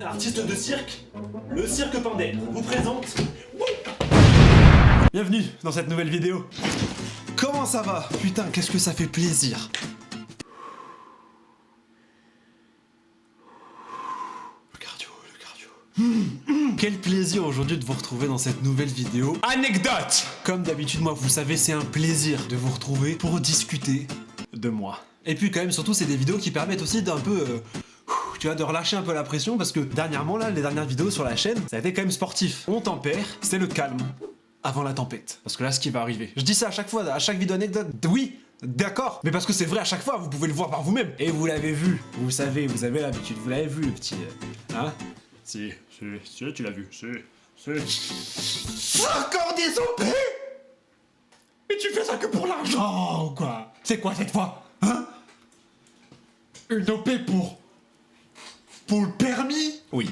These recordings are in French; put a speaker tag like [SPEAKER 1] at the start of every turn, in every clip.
[SPEAKER 1] Artiste de cirque, le cirque Pandère vous présente... Bienvenue dans cette nouvelle vidéo. Comment ça va? Putain, qu'est-ce que ça fait plaisir. Le cardio. Quel plaisir aujourd'hui de vous retrouver dans cette nouvelle vidéo. Anecdote! Comme d'habitude, moi, vous savez, c'est un plaisir de vous retrouver pour discuter de moi. Et puis quand même, surtout, c'est des vidéos qui permettent aussi d'un peu... tu vois, de relâcher un peu la pression parce que dernièrement, là, les dernières vidéos sur la chaîne, ça a été quand même sportif. On tempère, c'est le calme avant la tempête. Parce que là, ce qui va arriver. Je dis ça à chaque fois, à chaque vidéo anecdote. Oui, d'accord, mais parce que c'est vrai à chaque fois, vous pouvez le voir par vous-même. Et vous l'avez vu, vous savez, vous avez l'habitude, vous l'avez vu, le petit... hein? Si, tu l'as vu, c'est... Encore des OP? Mais tu fais ça que pour l'argent, ou quoi? C'est quoi cette fois? Hein? Une OP pour le permis? Oui.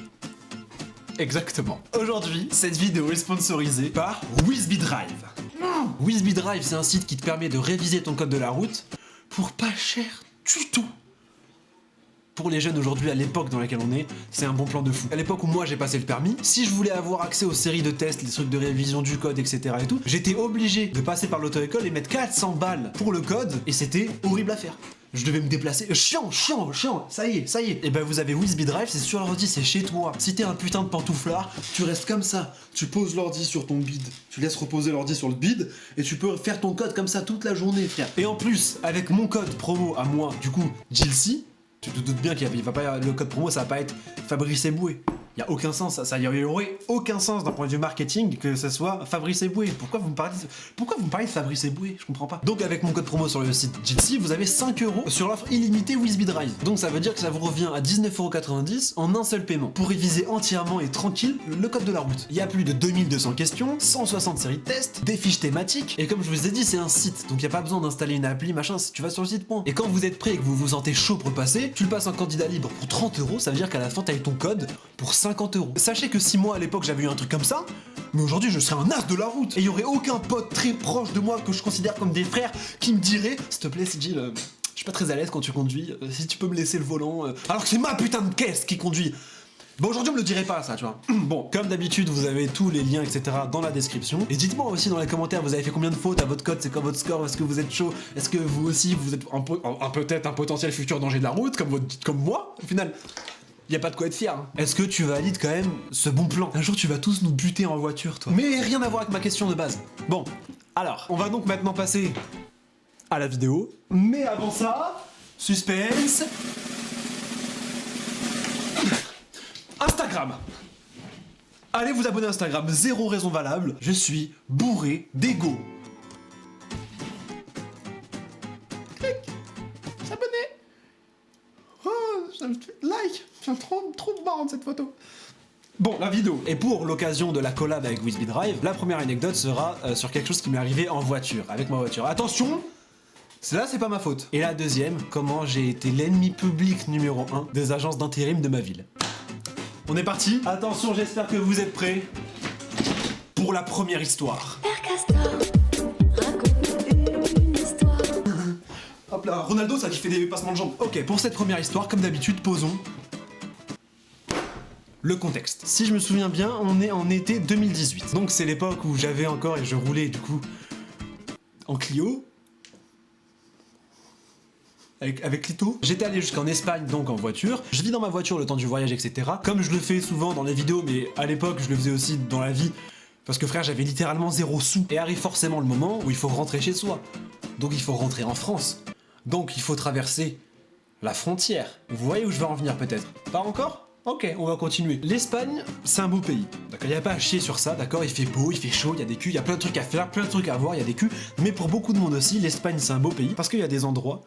[SPEAKER 1] Exactement. Aujourd'hui, cette vidéo est sponsorisée par WizBeDrive. WizBeDrive, c'est un site qui te permet de réviser ton code de la route pour pas cher du tout. Pour les jeunes aujourd'hui, à l'époque dans laquelle on est, c'est un bon plan de fou. À l'époque où moi j'ai passé le permis, si je voulais avoir accès aux séries de tests, les trucs de révision du code, etc. et tout, j'étais obligé de passer par l'auto-école et mettre 400 balles pour le code, et c'était horrible à faire. Je devais me déplacer. Chiant, ça y est. Et ben vous avez WizBeDrive, c'est sur l'ordi, c'est chez toi. Si t'es un putain de pantouflard, tu restes comme ça. Tu poses l'ordi sur ton bide, tu laisses reposer l'ordi sur le bide, et tu peux faire ton code comme ça toute la journée, frère. Et en plus, avec mon code promo à moi, du coup, Jilcy, tu te doutes bien qu'il va pas, le code promo, ça va pas être Fabrice Eboué. Il y a aucun sens, ça y aurait aucun sens d'un point de vue marketing que ce soit Fabrice Eboué. Pourquoi vous me parlez de Fabrice Eboué? Je comprends pas. Donc avec mon code promo sur le site Jitsi, vous avez 5 € sur l'offre illimitée WizBeDrive. Donc ça veut dire que ça vous revient à 19,90 € en un seul paiement pour réviser entièrement et tranquille le code de la route. Il y a plus de 2200 questions, 160 séries de tests, des fiches thématiques, et comme je vous ai dit, c'est un site, donc il n'y a pas besoin d'installer une appli, machin, tu vas sur le site, point. Et quand vous êtes prêt et que vous vous sentez chaud pour le passer, tu le passes en candidat libre pour 30 €, ça veut dire qu'à la fin, tu as eu ton code pour 50 €. Sachez que si moi à l'époque j'avais eu un truc comme ça, mais aujourd'hui je serais un as de la route. Et il y aurait aucun pote très proche de moi que je considère comme des frères qui me dirait s'il te plaît Sigil, je suis pas très à l'aise quand tu conduis, si tu peux me laisser le volant, alors que c'est ma putain de caisse qui conduit. Bon, aujourd'hui on me le dirait pas ça, tu vois. Bon, comme d'habitude vous avez tous les liens etc dans la description. Et dites-moi aussi dans les commentaires, vous avez fait combien de fautes à votre code, c'est quoi votre score, est-ce que vous êtes chaud, est-ce que vous aussi vous êtes peut-être un potentiel futur danger de la route comme moi au final. Y a pas de quoi être fier. Hein. Est-ce que tu valides quand même ce bon plan? Un jour tu vas tous nous buter en voiture, toi. Mais rien à voir avec ma question de base. Bon, alors, on va donc maintenant passer à la vidéo. Mais avant ça, suspense. Instagram. Allez vous abonner à Instagram, 0 raison valable. Je suis bourré d'ego. S'abonner. Oh, like. Trop marrant cette photo. Bon, la vidéo. Et pour l'occasion de la collab avec WizBeDrive, la première anecdote sera sur quelque chose qui m'est arrivé en voiture, avec ma voiture. Attention, là c'est pas ma faute. Et la deuxième, comment j'ai été l'ennemi public numéro 1 des agences d'intérim de ma ville. On est parti. Attention, j'espère que vous êtes prêts pour la première histoire.
[SPEAKER 2] Père Castor, raconte une histoire.
[SPEAKER 1] Hop là, Ronaldo, ça qui fait des passements de jambes. Ok, pour cette première histoire, comme d'habitude, posons le contexte. Si je me souviens bien, on est en été 2018. Donc c'est l'époque où j'avais encore, et je roulais du coup en Clio. Avec Lito. J'étais allé jusqu'en Espagne donc en voiture. Je vis dans ma voiture le temps du voyage, etc. Comme je le fais souvent dans les vidéos, mais à l'époque je le faisais aussi dans la vie. Parce que frère, j'avais littéralement 0 sous. Et arrive forcément le moment où il faut rentrer chez soi. Donc il faut rentrer en France. Donc il faut traverser la frontière. Vous voyez où je vais en venir peut-être? Pas encore? Ok, on va continuer. L'Espagne, c'est un beau pays. D'accord, il n'y a pas à chier sur ça, d'accord? Il fait beau, il fait chaud, il y a des culs, il y a plein de trucs à faire, plein de trucs à voir, il y a des culs. Mais pour beaucoup de monde aussi, l'Espagne, c'est un beau pays parce qu'il y a des endroits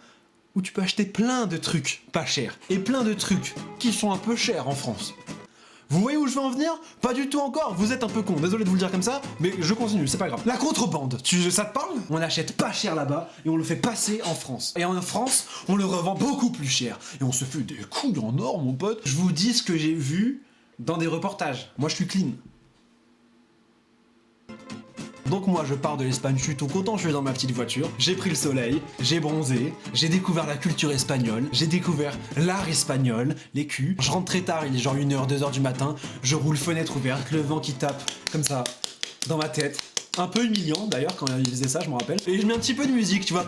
[SPEAKER 1] où tu peux acheter plein de trucs pas chers et plein de trucs qui sont un peu chers en France.
[SPEAKER 3] Vous voyez où je veux en venir? Pas du tout encore, vous êtes un peu con, désolé de vous le dire comme ça, mais je continue, c'est pas grave. La contrebande, ça te parle? On l'achète pas cher là-bas et on le fait passer en France. Et en France, on le revend beaucoup plus cher. Et on se fait des couilles en or, mon pote. Je vous dis ce que j'ai vu dans des reportages. Moi, je suis clean. Donc moi je pars de l'Espagne, je suis tout content, je suis dans ma petite voiture, j'ai pris le soleil, j'ai bronzé, j'ai découvert la culture espagnole, j'ai découvert l'art espagnol, les culs. Je rentre très tard, il est genre 1h, 2h du matin, je roule fenêtre ouverte, le vent qui tape comme ça dans ma tête. Un peu humiliant d'ailleurs quand il faisait ça, je me rappelle. Et je mets un petit peu de musique, tu vois,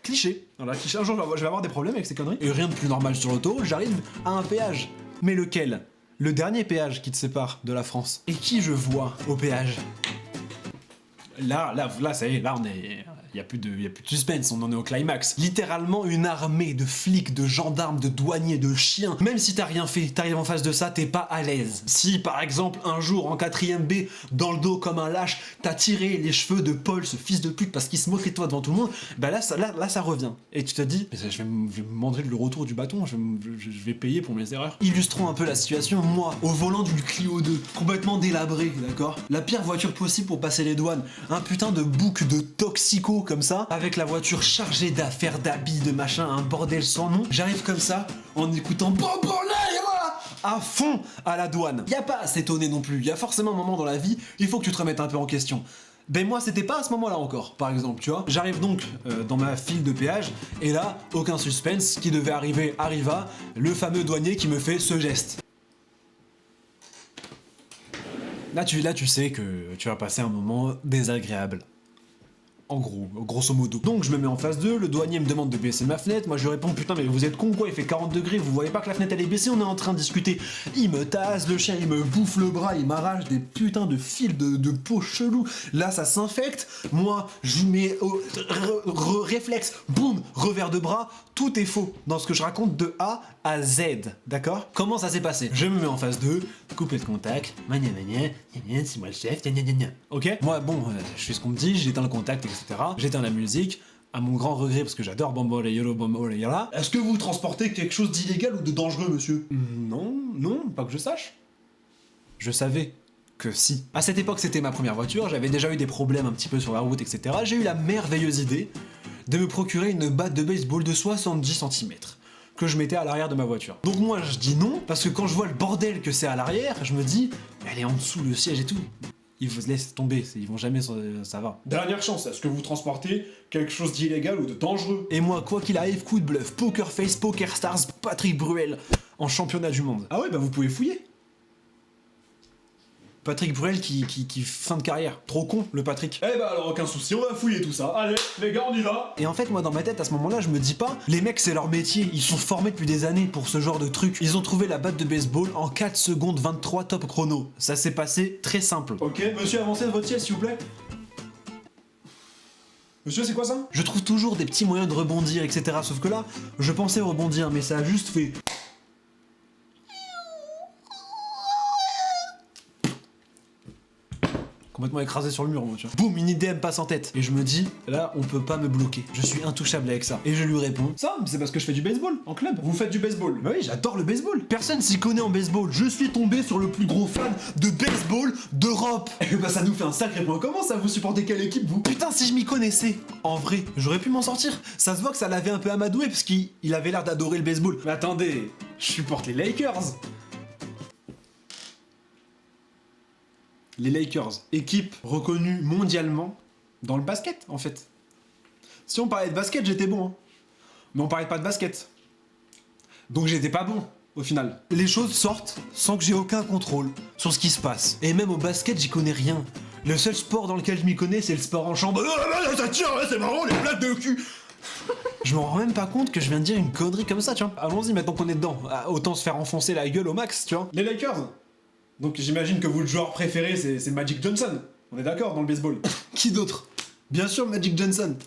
[SPEAKER 3] cliché. Voilà, cliché. Un jour je vais avoir des problèmes avec ces conneries. Et rien de plus normal sur l'autoroute, j'arrive à un péage. Mais lequel? Le dernier péage qui te sépare de la France. Et qui je vois au péage? Là, ça y est, là on est... Y a plus de suspense, on en est au climax. Littéralement une armée de flics, de gendarmes, de douaniers, de chiens. Même si t'as rien fait, t'arrives en face de ça, t'es pas à l'aise. Si par exemple un jour en 4ème B, dans le dos comme un lâche, t'as tiré les cheveux de Paul, ce fils de pute, parce qu'il se moquait de toi devant tout le monde, bah là ça revient. Et tu te dis, mais je vais me manger le retour du bâton, je vais payer pour mes erreurs. Illustrons un peu la situation, moi, au volant d'une Clio 2, complètement délabré, d'accord? La pire voiture possible pour passer les douanes, un putain de bouc de toxico comme ça, avec la voiture chargée d'affaires, d'habits, de machin, un bordel sans nom. J'arrive comme ça, en écoutant Bambolera à fond à la douane. Y a pas à s'étonner non plus, y a forcément un moment dans la vie, il faut que tu te remettes un peu en question. Ben moi c'était pas à ce moment-là encore, par exemple, tu vois. J'arrive donc dans ma file de péage, et là, aucun suspense, ce qui devait arriver arriva, le fameux douanier qui me fait ce geste. Là tu sais que tu vas passer un moment désagréable. En gros, grosso modo. Donc je me mets en face d'eux, le douanier me demande de baisser ma fenêtre, moi je lui réponds putain mais vous êtes con quoi, il fait 40 degrés, vous voyez pas que la fenêtre elle est baissée, on est en train de discuter. Il me tasse, le chien il me bouffe le bras, il m'arrache des putains de fils de peau chelou, là ça s'infecte, moi je mets réflexe, boum, revers de bras, tout est faux dans ce que je raconte de A à Z, d'accord? Comment ça s'est passé? Je me mets en face d'eux, coupé de contact, c'est moi le chef, ok? Moi bon, je fais ce qu'on me dit, j'éteins le contact, etc. J'éteins la musique, à mon grand regret parce que j'adore Bambolera. Est-ce que vous transportez quelque chose d'illégal ou de dangereux, monsieur? Non, pas que je sache. Je savais que si. À cette époque, c'était ma première voiture, j'avais déjà eu des problèmes un petit peu sur la route, etc. J'ai eu la merveilleuse idée de me procurer une batte de baseball de 70 cm que je mettais à l'arrière de ma voiture. Donc moi, je dis non, parce que quand je vois le bordel que c'est à l'arrière, je me dis, elle est en dessous, le siège et tout. Ils vous laissent tomber, ils vont jamais, ça va. Dernière chance, est-ce que vous transportez quelque chose d'illégal ou de dangereux? Et moi, quoi qu'il arrive, coup de bluff, Poker Face, Poker Stars, Patrick Bruel, en championnat du monde. Ah ouais, bah vous pouvez fouiller. Patrick Bruel qui fin de carrière. Trop con, le Patrick. Eh bah alors aucun souci, on va fouiller tout ça. Allez, les gars, on y va. Et en fait, moi dans ma tête, à ce moment-là, je me dis pas, les mecs c'est leur métier, ils sont formés depuis des années pour ce genre de truc. Ils ont trouvé la batte de baseball en 4 secondes 23 top chrono. Ça s'est passé très simple. Ok, monsieur, avancez de votre siège s'il vous plaît. Monsieur, c'est quoi ça? Je trouve toujours des petits moyens de rebondir, etc. Sauf que là, je pensais rebondir, mais ça a juste fait... complètement écrasé sur le mur, moi, tu vois. Boum, une idée me passe en tête. Et je me dis, là, on peut pas me bloquer. Je suis intouchable avec ça. Et je lui réponds, ça, c'est parce que je fais du baseball, en club. Vous faites du baseball? Bah oui, j'adore le baseball. Personne s'y connaît en baseball. Je suis tombé sur le plus gros fan de baseball d'Europe. Et bah ça nous fait un sacré point commun, ça. Vous supportez quelle équipe, vous? Putain, si je m'y connaissais, en vrai, j'aurais pu m'en sortir. Ça se voit que ça l'avait un peu amadoué, parce qu'il avait l'air d'adorer le baseball. Mais attendez, je supporte les Lakers. Les Lakers, équipe reconnue mondialement dans le basket, en fait. Si on parlait de basket, j'étais bon, hein. Mais on parlait pas de basket. Donc j'étais pas bon, au final. Les choses sortent sans que j'ai aucun contrôle sur ce qui se passe. Et même au basket, j'y connais rien. Le seul sport dans lequel je m'y connais, c'est le sport en chambre. Ça tire, c'est marrant, les plaques de cul. Je m'en rends même pas compte que je viens de dire une connerie comme ça, tu vois. Allons-y, maintenant qu'on est dedans. Autant se faire enfoncer la gueule au max, tu vois. Les Lakers. Donc j'imagine que vous, le joueur préféré, c'est Magic Johnson. On est d'accord dans le baseball. Qui d'autre? Bien sûr Magic Johnson.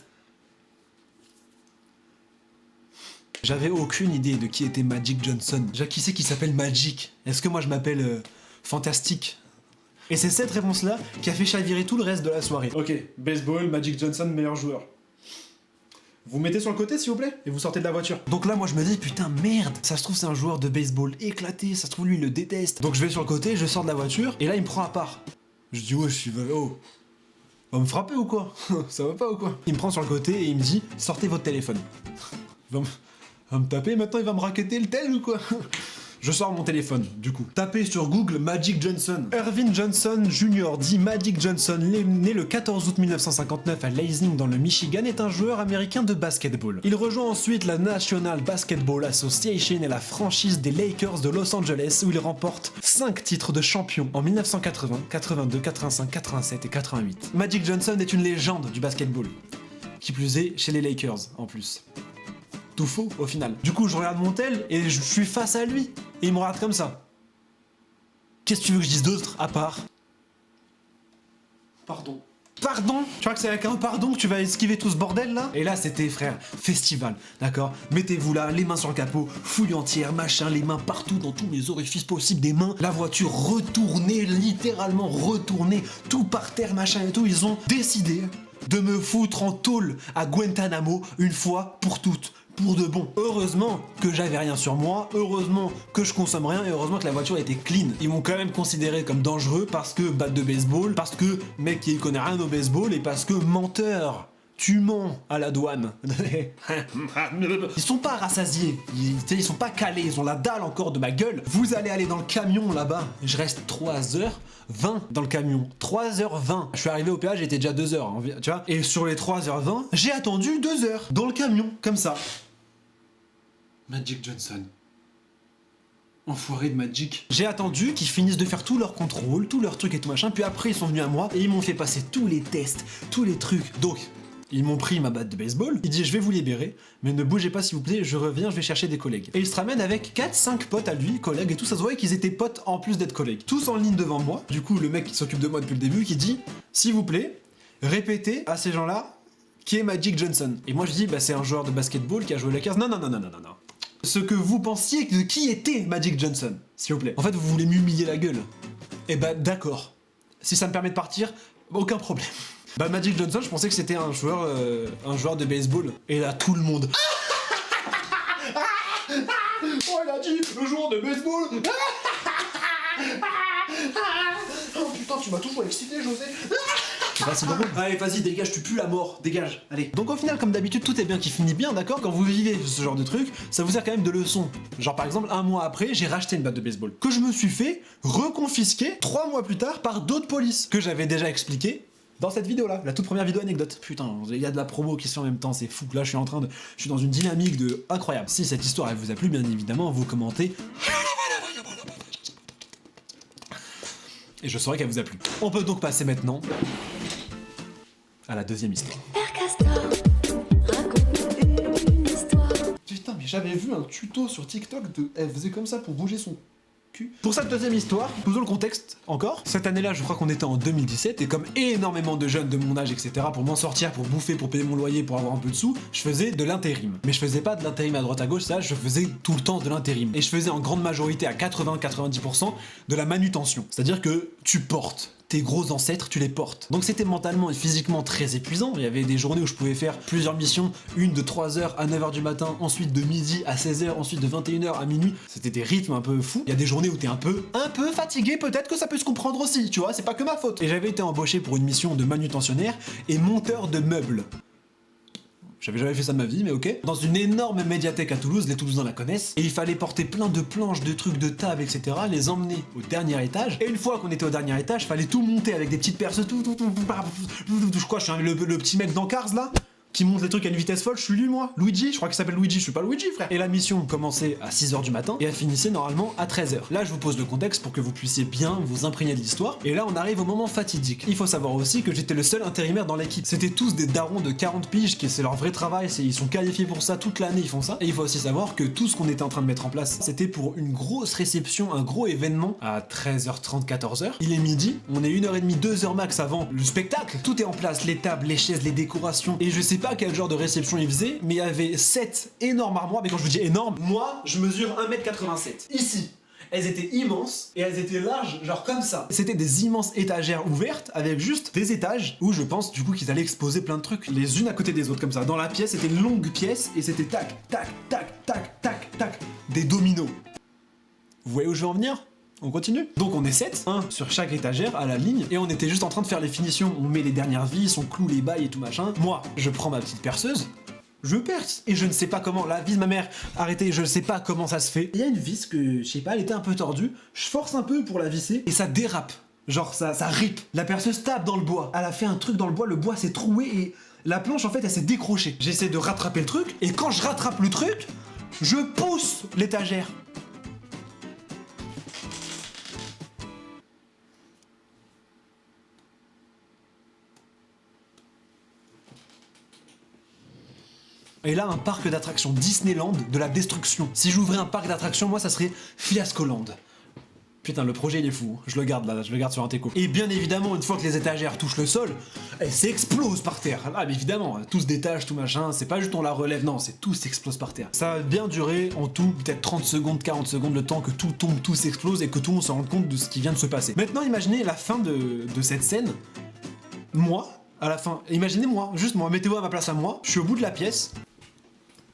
[SPEAKER 3] J'avais aucune idée de qui était Magic Johnson. Déjà, qui c'est qui s'appelle Magic? Est-ce que moi je m'appelle Fantastique? Et c'est cette réponse-là qui a fait chavirer tout le reste de la soirée. Ok, baseball, Magic Johnson, meilleur joueur. Vous mettez sur le côté s'il vous plaît et vous sortez de la voiture. Donc là moi je me dis putain merde, ça se trouve c'est un joueur de baseball éclaté, ça se trouve lui il le déteste. Donc je vais sur le côté, je sors de la voiture et là il me prend à part. Je dis ouais je suis oh. Va me frapper ou quoi? Ça va pas ou quoi? Il me prend sur le côté et il me dit sortez votre téléphone. Va me taper maintenant, il va me racketter le tel ou quoi? Je sors mon téléphone, du coup. Tapez sur Google Magic Johnson. Irvin Johnson Jr., dit Magic Johnson, né le 14 août 1959 à Lansing dans le Michigan, est un joueur américain de basketball. Il rejoint ensuite la National Basketball Association et la franchise des Lakers de Los Angeles où il remporte 5 titres de champion en 1980, 82, 85, 87 et 88. Magic Johnson est une légende du basketball. Qui plus est, chez les Lakers, en plus. Tout faux au final. Du coup, je regarde mon tel et je suis face à lui. Et il me regarde comme ça. Qu'est-ce que tu veux que je dise d'autre à part pardon. Pardon? Tu crois que c'est avec un pardon que tu vas esquiver tout ce bordel là? Et là c'était frère, festival, d'accord? Mettez-vous là, les mains sur le capot, fouille entière, machin, les mains partout dans tous les orifices possibles des mains, la voiture retournée, littéralement retournée, tout par terre, machin et tout, ils ont décidé de me foutre en tôle à Guantanamo une fois pour toutes. Pour de bon. Heureusement que j'avais rien sur moi, heureusement que je consomme rien et heureusement que la voiture était clean. Ils m'ont quand même considéré comme dangereux parce que batte de baseball, parce que mec qui connaît rien au baseball et parce que menteur. Tu mens à la douane. Ils sont pas rassasiés, ils sont pas calés, ils ont la dalle encore de ma gueule. Vous allez aller dans le camion là-bas. Je reste 3h20 dans le camion. 3h20. Je suis arrivé au péage, j'étais déjà 2h, tu vois. Et sur les 3h20, j'ai attendu 2h dans le camion, comme ça. Magic Johnson. Enfoiré de Magic. J'ai attendu qu'ils finissent de faire tout leur contrôle, tout leur truc et tout machin, puis après ils sont venus à moi et ils m'ont fait passer tous les tests, tous les trucs. Donc, ils m'ont pris ma batte de baseball, il dit je vais vous libérer, mais ne bougez pas s'il vous plaît, je reviens, je vais chercher des collègues. Et il se ramène avec 4-5 potes à lui, collègues et tout, ça se voyait qu'ils étaient potes en plus d'être collègues. Tous en ligne devant moi, du coup le mec qui s'occupe de moi depuis le début, qui dit s'il vous plaît, répétez à ces gens-là qui est Magic Johnson. Et moi je dis bah c'est un joueur de basketball qui a joué aux Lakers. Non. Ce que vous pensiez de qui était Magic Johnson, s'il vous plaît. En fait vous voulez m'humilier la gueule. Eh bah d'accord. Si ça me permet de partir, aucun problème. Bah Magic Johnson, je pensais que c'était un joueur de baseball. Et là, tout le monde. Oh, il a dit le joueur de baseball. Oh putain, tu m'as toujours excité, José. Bah, c'est drôle. Allez, vas-y, dégage, tu pues la mort, dégage, allez. Donc au final, comme d'habitude, tout est bien qui finit bien, d'accord? Quand vous vivez ce genre de truc, ça vous sert quand même de leçon. Genre par exemple, un mois après, j'ai racheté une batte de baseball que je me suis fait reconfisquer 3 mois plus tard par d'autres polices que j'avais déjà expliqué dans cette vidéo là, la toute première vidéo anecdote. Putain, il y a de la promo qui se fait en même temps, c'est fou. Là, je suis dans une dynamique de incroyable. Si cette histoire elle vous a plu, bien évidemment, vous commentez. Et je saurai qu'elle vous a plu. On peut donc passer maintenant à la deuxième histoire.
[SPEAKER 2] Père Castor, raconte-nous une histoire.
[SPEAKER 3] Putain, mais j'avais vu un tuto sur TikTok de... Elle faisait comme ça pour bouger son cul. Pour cette deuxième histoire, posons le contexte encore. Cette année-là, je crois qu'on était en 2017, et comme énormément de jeunes de mon âge, etc., pour m'en sortir, pour bouffer, pour payer mon loyer, pour avoir un peu de sous, je faisais de l'intérim. Mais je faisais pas de l'intérim à droite à gauche, ça, je faisais tout le temps de l'intérim. Et je faisais en grande majorité, à 80-90%, de la manutention. C'est-à-dire que tu portes. Tes gros ancêtres, tu les portes. Donc c'était mentalement et physiquement très épuisant. Il y avait des journées où je pouvais faire plusieurs missions, une de 3h à 9h du matin, ensuite de midi à 16h, ensuite de 21h à minuit. C'était des rythmes un peu fous. Il y a des journées où t'es un peu fatigué, peut-être que ça peut se comprendre aussi, tu vois, c'est pas que ma faute. Et j'avais été embauché pour une mission de manutentionnaire et monteur de meubles. J'avais jamais fait ça de ma vie, mais ok. Dans une énorme médiathèque à Toulouse, les Toulousains la connaissent, et il fallait porter plein de planches, de trucs, de tables, etc., les emmener au dernier étage, et une fois qu'on était au dernier étage, fallait tout monter avec des petites perces, je crois, je suis le petit mec d'Ancars, là, qui monte les trucs à une vitesse folle, je suis lui moi, Luigi, je crois qu'il s'appelle Luigi, je suis pas Luigi frère. Et la mission commençait à 6h du matin et elle finissait normalement à 13h. Là je vous pose le contexte pour que vous puissiez bien vous imprégner de l'histoire. Et là on arrive au moment fatidique. Il faut savoir aussi que j'étais le seul intérimaire dans l'équipe. C'était tous des darons de 40 piges, c'est leur vrai travail, ils sont qualifiés pour ça, toute l'année ils font ça. Et il faut aussi savoir que tout ce qu'on était en train de mettre en place, c'était pour une grosse réception, un gros événement à 13h30, 14h. Il est midi, on est 1h30, 2h max avant le spectacle. Tout est en place, les tables, les chaises, les décorations. Et je sais pas quel genre de réception il faisait, mais il y avait 7 énormes armoires, mais quand je vous dis énorme, moi je mesure 1m87. Ici. elles étaient immenses et elles étaient larges, genre comme ça. C'était des immenses étagères ouvertes avec juste des étages où je pense du coup qu'ils allaient exposer plein de trucs les unes à côté des autres comme ça. Dans la pièce, c'était une longue pièce et c'était tac, tac, tac, tac, tac, tac, des dominos. Vous voyez où je veux en venir ? On continue. Donc on est 7, un sur chaque étagère à la ligne, et on était juste en train de faire les finitions. On met les dernières vis, on cloue les bails et tout machin. Moi, je prends ma petite perceuse, je perce. Et je ne sais pas comment, la vis de ma mère, arrêtez, je ne sais pas comment ça se fait. Il y a une vis que, je sais pas, elle était un peu tordue, je force un peu pour la visser, et ça dérape. Genre ça rip. La perceuse tape dans le bois. Elle a fait un truc dans le bois s'est troué et la planche en fait elle s'est décrochée. J'essaie de rattraper le truc, et quand je rattrape le truc, je pousse l'étagère. Et là, un parc d'attractions Disneyland de la destruction. Si j'ouvrais un parc d'attractions, moi, ça serait Fiascoland. Putain, le projet, il est fou. Je le garde là, je le garde sur un teco. Et bien évidemment, une fois que les étagères touchent le sol, elles s'explosent par terre. Ah, mais évidemment, tout se détache, tout machin. C'est pas juste on la relève, non, c'est tout s'explose par terre. Ça va bien durer, en tout, peut-être 30 secondes, 40 secondes, le temps que tout tombe, tout s'explose et que tout le monde se rende compte de ce qui vient de se passer. Maintenant, imaginez la fin de cette scène. Moi, à la fin, imaginez-moi, juste moi, mettez-vous à ma place à moi, je suis au bout de la pièce,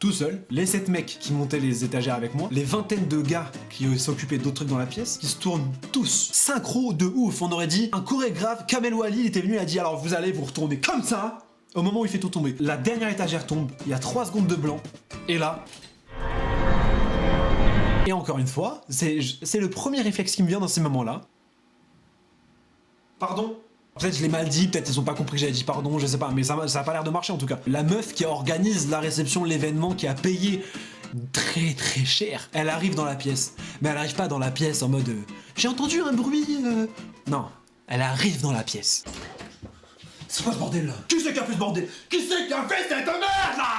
[SPEAKER 3] tout seul, les 7 mecs qui montaient les étagères avec moi, les vingtaines de gars qui s'occupaient d'autres trucs dans la pièce, qui se tournent tous, synchro de ouf, on aurait dit, un chorégraphe, Kamel Wally, il était venu, il a dit alors vous allez vous retourner comme ça, au moment où il fait tout tomber. La dernière étagère tombe, il y a 3 secondes de blanc, et là... Et encore une fois, c'est le premier réflexe qui me vient dans ces moments-là. Pardon ? Peut-être je l'ai mal dit, peut-être ils ont pas compris que j'avais dit pardon, je sais pas, mais ça a pas l'air de marcher en tout cas. La meuf qui organise la réception, l'événement, qui a payé très très cher, elle arrive dans la pièce. Mais elle arrive pas dans la pièce en mode j'ai entendu un bruit. Non, elle arrive dans la pièce. C'est quoi ce bordel là? Qui c'est qui a fait ce bordel? Qui c'est qui a fait cette merde là?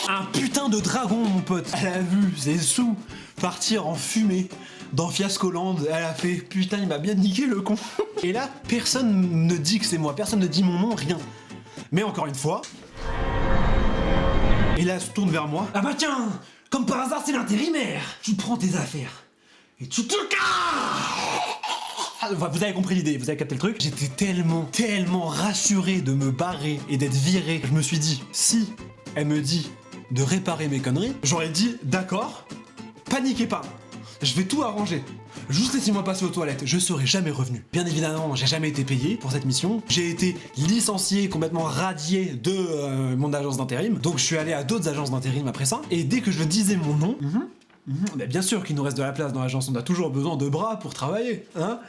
[SPEAKER 3] Un putain de dragon, mon pote. Elle a vu ses sous partir en fumée dans Fiascoland. Elle a fait putain, il m'a bien niqué le con. Et là, personne ne dit que c'est moi, personne ne dit mon nom, rien. Mais encore une fois. Et là, elle se tourne vers moi. Ah bah tiens, comme par hasard, c'est l'intérimaire. Tu prends tes affaires et tu te casses. Vous avez compris l'idée, vous avez capté le truc. J'étais tellement rassuré de me barrer et d'être viré. Je me suis dit, si elle me dit de réparer mes conneries, j'aurais dit d'accord, paniquez pas, je vais tout arranger. Juste laissez-moi passer aux toilettes, je serai jamais revenu. Bien évidemment, j'ai jamais été payé pour cette mission. J'ai été licencié, complètement radié de mon agence d'intérim. Donc je suis allé à d'autres agences d'intérim après ça. Et dès que je disais mon nom, mais bien sûr qu'il nous reste de la place dans l'agence, on a toujours besoin de bras pour travailler, hein.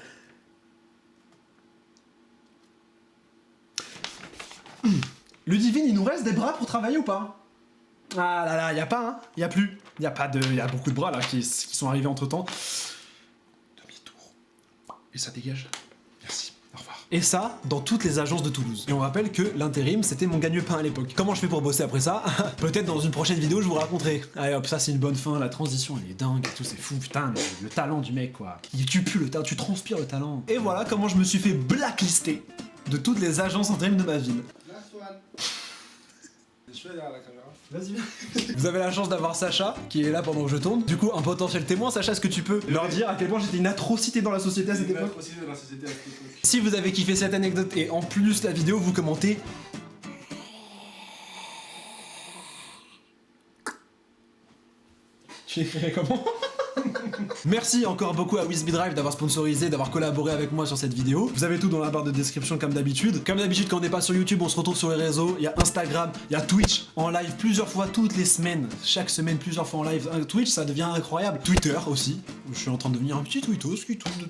[SPEAKER 3] Ludivine, il nous reste des bras pour travailler ou pas? Ah là là, y a pas, hein? Y a plus. Y a beaucoup de bras là qui sont arrivés entre temps. Demi-tour. Et ça dégage. Merci. Au revoir. Et ça, dans toutes les agences de Toulouse. Et on rappelle que l'intérim, c'était mon gagne-pain à l'époque. Comment je fais pour bosser après ça? Peut-être dans une prochaine vidéo, je vous raconterai. Allez hop, ça c'est une bonne fin. La transition, elle est dingue et tout, c'est fou. Putain, le talent du mec, quoi. Tu pues le talent, tu transpires le talent. Et voilà comment je me suis fait blacklister de toutes les agences intérim de ma ville. Je vais derrière la caméra. Vas-y. Vous avez la chance d'avoir Sacha qui est là pendant que je tourne. Du coup, un potentiel témoin. Sacha, est-ce que tu peux leur dire à quel point j'étais une atrocité dans la société à cette époque? Si vous avez kiffé cette anecdote et en plus la vidéo, vous commentez. Tu l'écrirais comment? Merci encore beaucoup à Whisby Drive d'avoir sponsorisé, d'avoir collaboré avec moi sur cette vidéo. Vous avez tout dans la barre de description comme d'habitude. Comme d'habitude, quand on n'est pas sur YouTube, on se retrouve sur les réseaux. Il y a Instagram, il y a Twitch en live plusieurs fois toutes les semaines. Chaque semaine, plusieurs fois en live. Twitch, ça devient incroyable. Twitter aussi. Je suis en train de devenir un petit tweetos qui tourne.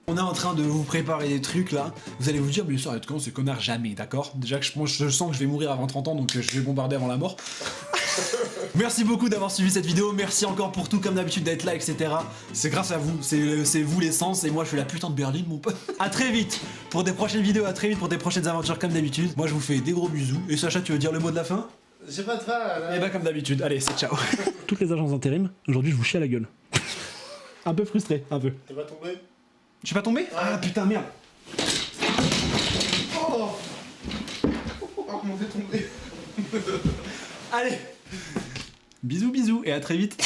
[SPEAKER 3] On est en train de vous préparer des trucs là. Vous allez vous dire, mais ça va être quand ces connards jamais, d'accord? Déjà que je sens que je vais mourir avant 30 ans, donc je vais bombarder avant la mort. Merci beaucoup d'avoir suivi cette vidéo, merci encore pour tout comme d'habitude d'être là, etc. C'est grâce à vous, c'est vous l'essence et moi je suis la putain de Berlin mon pote. A très vite pour des prochaines vidéos, à très vite pour des prochaines aventures comme d'habitude. Moi je vous fais des gros bisous. Et Sacha, tu veux dire le mot de la fin?
[SPEAKER 4] J'ai pas de fin là.
[SPEAKER 3] Et bah comme d'habitude, allez c'est ciao. Toutes les agences d'intérim, aujourd'hui je vous chie à la gueule. Un peu frustré, un peu.
[SPEAKER 4] T'es pas tombé?
[SPEAKER 3] Je suis pas tombé? Ah putain merde.
[SPEAKER 4] Oh comment t'es tombé?
[SPEAKER 3] Allez. Bisous bisous et à très vite.